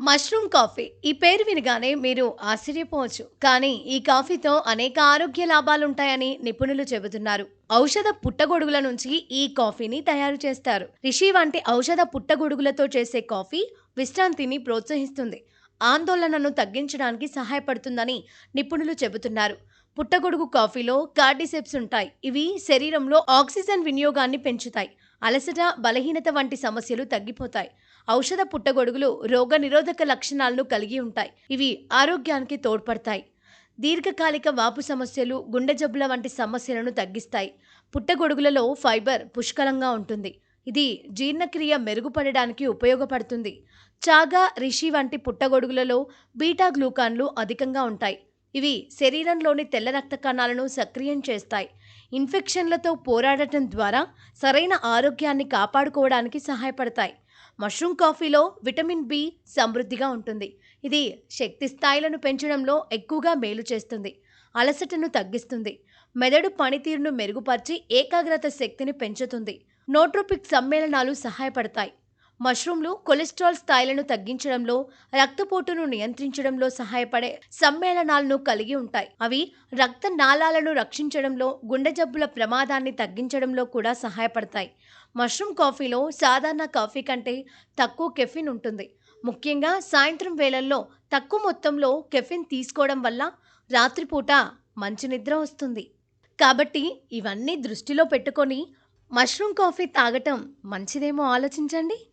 Mushroom coffee. ఈ పేరు వినగానే మీరు ఆశ్చర్యపోవచ్చు. కానీ ఈ కాఫీతో అనేక ఆరోగ్య లాభాలుంటాయని నిపుణులు చెబుతున్నారు. ఔషధ పుట్టగొడుగుల నుంచి ఈ కాఫీని తయారు చేస్తారు. రిషి వంటి ఔషధ పుట్టగొడుగులతో చేసే కాఫీ విశ్రాంతిని ప్రోత్సహిస్తుంది. ఆందోళనను తగ్గించడానికి సహాయపడుతుందని నిపుణులు చెబుతున్నారు. పుట్టగొడుగు కాఫీలో కార్డిసెప్స్ ఉంటాయి. ఇవి శరీరంలో ఆక్సిజన్ వినియోగాన్ని పెంచుతాయి. అలసట, బలహీనత వంటి సమస్యలు తగ్గిపోతాయి. ఔషధ పుట్టగొడుగులు రోగనిరోధక లక్షణాలను కలిగి ఉంటాయి. ఇవి ఆరోగ్యానికి తోడ్పడతాయి. దీర్ఘకాలిక వాపు సమస్యలు, గుండె జబ్బుల వంటి సమస్యలను తగ్గిస్తాయి. పుట్టగొడుగులలో ఫైబర్ పుష్కలంగా ఉంటుంది. ఇది జీర్ణక్రియ మెరుగుపడడానికి ఉపయోగపడుతుంది. చాగా, రిషి వంటి పుట్టగొడుగులలో బీటా గ్లూకాన్లు అధికంగా ఉంటాయి. ఇవి శరీరంలోని తెల్ల రక్త కణాలను సక్రియం చేస్తాయి. ఇన్ఫెక్షన్లతో పోరాడటం ద్వారా సరైన ఆరోగ్యాన్ని కాపాడుకోవడానికి సహాయపడతాయి. మష్రూమ్ కాఫీలో విటమిన్ బి సమృద్ధిగా ఉంటుంది. ఇది శక్తి స్థాయిలను పెంచడంలో ఎక్కువగా మేలు చేస్తుంది. అలసటను తగ్గిస్తుంది. మెదడు పనితీరును మెరుగుపరిచి ఏకాగ్రత శక్తిని పెంచుతుంది. నోట్రోపిక్ సమ్మేళనాలు సహాయపడతాయి. మష్రూమ్లు కొలెస్ట్రాల్ స్థాయిలను తగ్గించడంలో, రక్తపోటును నియంత్రించడంలో సహాయపడే సమ్మేళనాలను కలిగి ఉంటాయి. అవి రక్త నాళాలను రక్షించడంలో, గుండె జబ్బుల ప్రమాదాన్ని తగ్గించడంలో కూడా సహాయపడతాయి. మష్రూమ్ కాఫీలో సాధారణ కాఫీ కంటే తక్కువ కెఫిన్ ఉంటుంది. ముఖ్యంగా సాయంత్రం వేళల్లో తక్కువ మొత్తంలో కెఫిన్ తీసుకోవడం వల్ల రాత్రిపూట మంచి నిద్ర వస్తుంది. కాబట్టి ఇవన్నీ దృష్టిలో పెట్టుకొని మష్రూమ్ కాఫీ తాగటం మంచిదేమో ఆలోచించండి.